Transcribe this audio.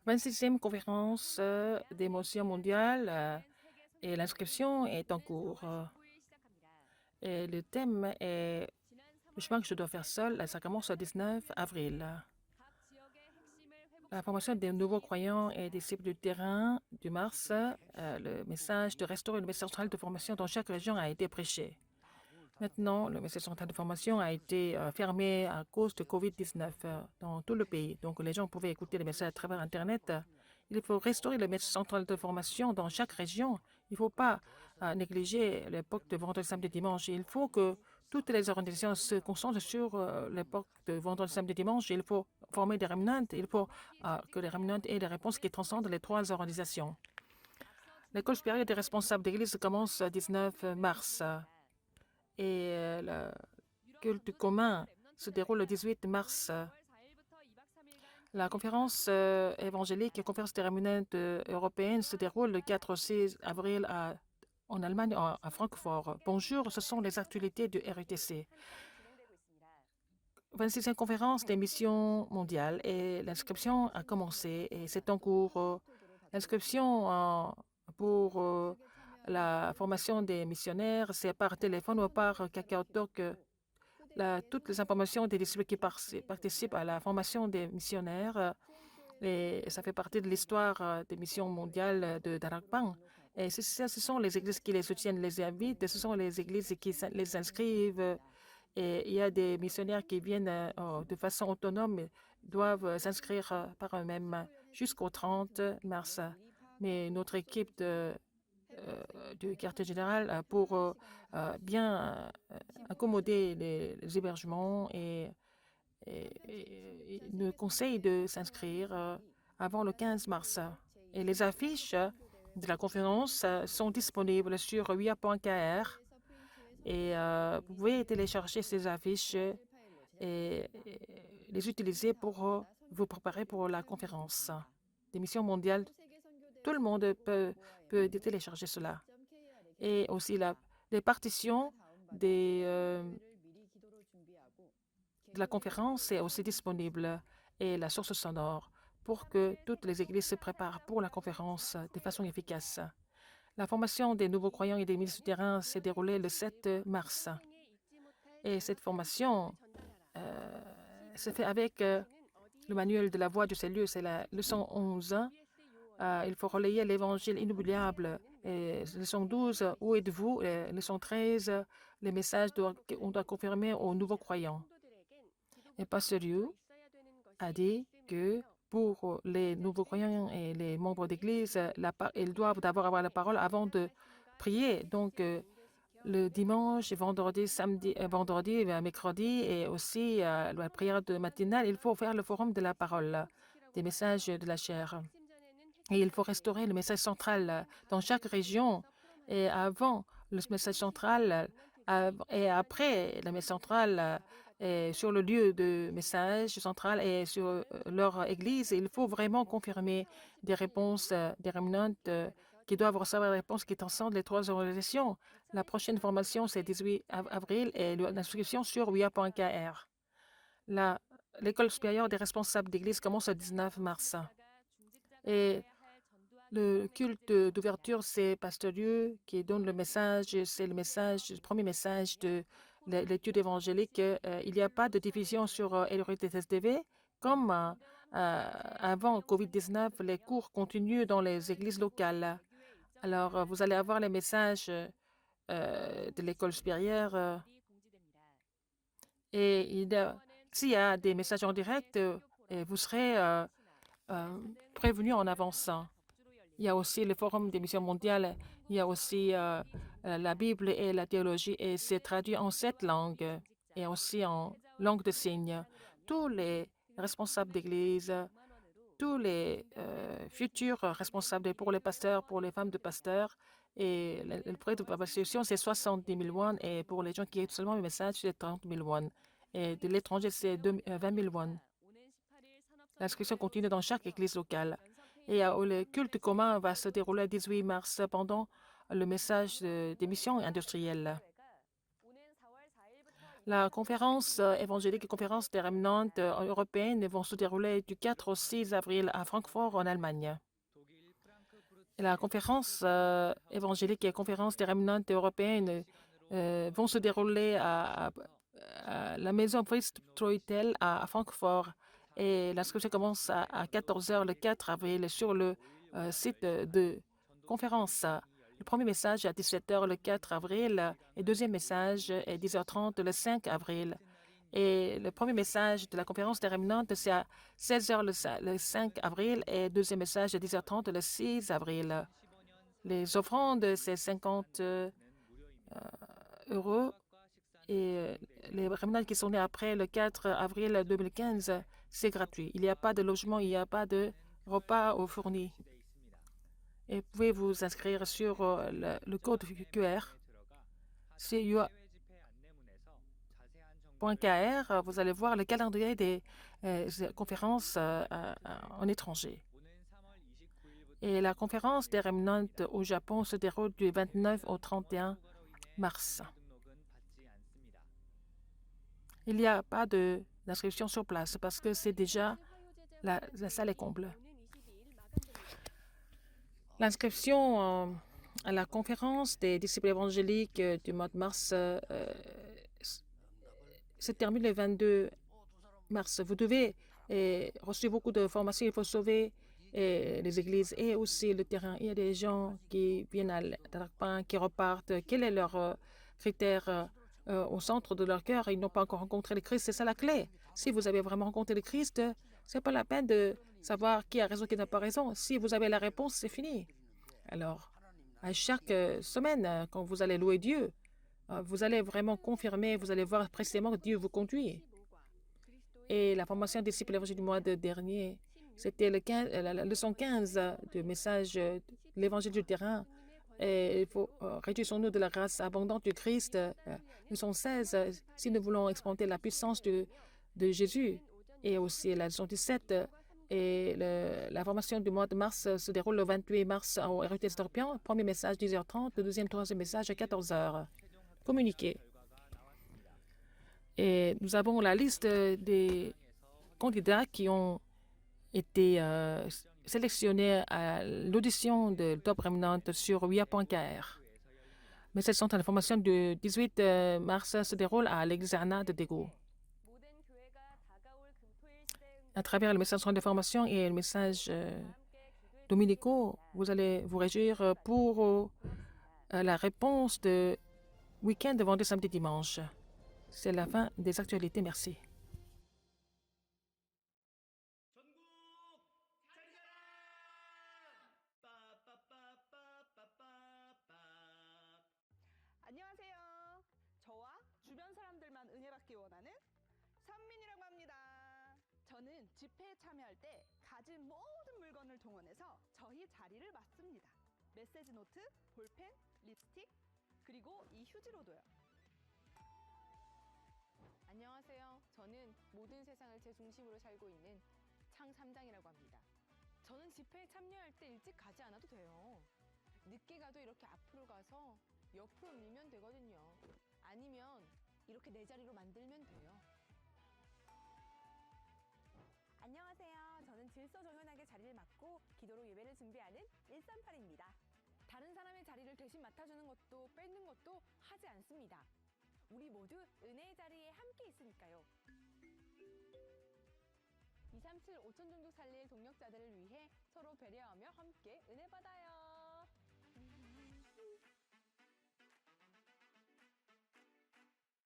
26e conférence des missions mondiales et l'inscription est en cours. Et le thème est le chemin que je dois faire seul. Ça commence le 19 avril. La formation des nouveaux croyants et disciples du terrain du Mars, le message de restaurer le message central de formation dans chaque région a été prêché. Maintenant, le message central de formation a été fermé à cause de COVID-19 dans tout le pays. Donc, les gens pouvaient écouter les messages à travers Internet. Il faut restaurer le message central de formation dans chaque région. Il ne faut pas négliger l'époque de vendredi, samedi, dimanche. Il faut que toutes les organisations se concentrent sur l'époque de vendredi, samedi, dimanche. Il faut former des remnants. Il faut que les remnants aient des réponses qui transcendent les trois organisations. L'école supérieure des responsables d'église commence le 19 mars et le culte commun se déroule le 18 mars. La conférence évangélique et conférence des remnants européennes se déroule le 4 au 6 avril en Allemagne, à Francfort. Bonjour, ce sont les actualités du RUTC. 26e conférence des missions mondiales et l'inscription a commencé et c'est en cours. L'inscription pour la formation des missionnaires, c'est par téléphone ou par KakaoTalk. Toutes les informations des disciples qui participent à la formation des missionnaires, et ça fait partie de l'histoire des missions mondiales de Darakpang. Et ce sont les églises qui les soutiennent, les invitent, ce sont les églises qui les inscrivent. Et il y a des missionnaires qui viennent de façon autonome, et doivent s'inscrire par eux-mêmes jusqu'au 30 mars. Mais notre équipe du quartier général pour bien accommoder les hébergements et nous conseille de s'inscrire avant le 15 mars. Et les affiches de la conférence sont disponibles sur wia.kr et vous pouvez télécharger ces affiches et les utiliser pour vous préparer pour la conférence des missions mondiales. Tout le monde peut télécharger cela. Et aussi les partitions de la conférence est aussi disponible et la source sonore pour que toutes les églises se préparent pour la conférence de façon efficace. La formation des nouveaux croyants et des milices souterrains s'est déroulée le 7 mars. Et cette formation se fait avec le manuel de la voix du salut, c'est la leçon 11. Il faut relayer l'évangile inoubliable. Et leçon 12, où êtes-vous? Leçon 13, les messages qu'on doit confirmer aux nouveaux croyants. Et Pasteur Liu a dit que pour les nouveaux croyants et les membres d'église, ils doivent d'abord avoir la parole avant de prier. Donc, le dimanche, vendredi, samedi, vendredi, mercredi et aussi la prière de matinale, il faut faire le forum de la parole, des messages de la chair. Et il faut restaurer le message central dans chaque région. Et avant le message central et après le message central et sur le lieu de message central et sur leur église, il faut vraiment confirmer des réponses des remnants qui doivent recevoir des réponses qui transcendent les trois organisations. La prochaine formation, c'est 18 avril et l'inscription sur wia.kr. L'école supérieure des responsables d'église commence le 19 mars. Et le culte d'ouverture, c'est Pasteur Liu qui donne le message. C'est le premier message de l'étude évangélique. Il n'y a pas de division sur LRTSDV. Comme avant COVID-19, les cours continuent dans les églises locales. Alors, vous allez avoir les messages de l'école supérieure. Et s'il y a des messages en direct, vous serez prévenus en avance. Il y a aussi le Forum des missions mondiales. Il y a aussi la Bible et la théologie et c'est traduit en 7 langues et aussi en langue de signes. Tous les responsables d'église, tous les futurs responsables pour les pasteurs, pour les femmes de pasteurs et le prix de participation, c'est 70 000 won et pour les gens qui écoutent seulement le message, c'est 30 000 won. Et de l'étranger, c'est 20 000 won. L'inscription continue dans chaque église locale. Et le culte commun va se dérouler le 18 mars pendant le message des missions industrielles. La conférence évangélique et conférence des remnantes européennes vont se dérouler du 4 au 6 avril à Francfort, en Allemagne. Et la conférence évangélique et conférence des remnantes européennes vont se dérouler à la maison Brist Troitel à Francfort. Et l'inscription commence à 14 heures le 4 avril sur le site de conférence. Le premier message est à 17 heures le 4 avril et le deuxième message est 10h30 le 5 avril. Et le premier message de la conférence des remnantes, c'est à 16 heures le 5 avril et le deuxième message à 10h30 le 6 avril. Les offrandes, c'est 50 euros. Et les remnants qui sont nés après le 4 avril 2015, c'est gratuit. Il n'y a pas de logement, il n'y a pas de repas au fourni. Et vous pouvez vous inscrire sur le code QR. CUA.kr, vous allez voir le calendrier des conférences en étranger. Et la conférence des remnants au Japon se déroule du 29 au 31 mars. Il n'y a pas d'inscription sur place parce que c'est déjà la salle est comble. L'inscription à la conférence des disciples évangéliques du mois de mars se termine le 22 mars. Vous devez reçu beaucoup de formations. Il faut sauver les églises et aussi le terrain. Il y a des gens qui viennent à Darakpan, qui repartent. Quel est leur critère au centre de leur cœur? Ils n'ont pas encore rencontré le Christ. C'est ça la clé. Si vous avez vraiment rencontré le Christ, ce n'est pas la peine de savoir qui a raison, qui n'a pas raison. Si vous avez la réponse, c'est fini. Alors, à chaque semaine, quand vous allez louer Dieu, vous allez vraiment confirmer, vous allez voir précisément que Dieu vous conduit. Et la formation disciple évangile du mois dernier, c'était la leçon 15 du message de l'évangile du terrain. Et il faut réjouissons-nous de la grâce abondante du Christ. Leçon 16, si nous voulons expérimenter la puissance de Jésus. Et aussi la leçon 17, et la formation du mois de mars se déroule le 28 mars au RUTS Dorpian. Premier message 10h30, le deuxième, troisième message à 14h. Communiqué. Et nous avons la liste des candidats qui ont été sélectionnés à l'audition de Top Remnant sur WIA.kr. Mais cette centre d'information du 18 mars se déroule à l'Exarnat de Daegu. À travers le message d'information et le message dominicaux, vous allez vous réjouir pour la réponse de week-end de vendredi, samedi, dimanche. C'est la fin des actualités. Merci. 안녕하세요. 저와 주변 사람들만 은혜받기 원하는 선민이라고 합니다. 저는 집회에 참여할 때 가진 모든 물건을 동원해서 저희 자리를 맡습니다. 메시지 노트, 볼펜, 립스틱, 그리고 이 휴지로도요. 안녕하세요. 저는 모든 세상을 제 중심으로 살고 있는 창 3장이라고 합니다. 저는 집회에 참여할 때 일찍 가지 않아도 돼요. 늦게 가도 이렇게 앞으로 가서 옆으로 밀면 되거든요. 아니면 이렇게 내 자리로 만들면 돼요. 안녕하세요. 저는 질서정연하게 자리를 맡고 기도로 예배를 준비하는 138입니다. 다른 사람의 자리를 대신 맡아주는 것도 뺏는 것도 하지 않습니다. 우리 모두 은혜의 자리에 함께 있으니까요. 237 5천 종족 살릴 동력자들을 위해 서로 배려하며 함께 은혜 받아요.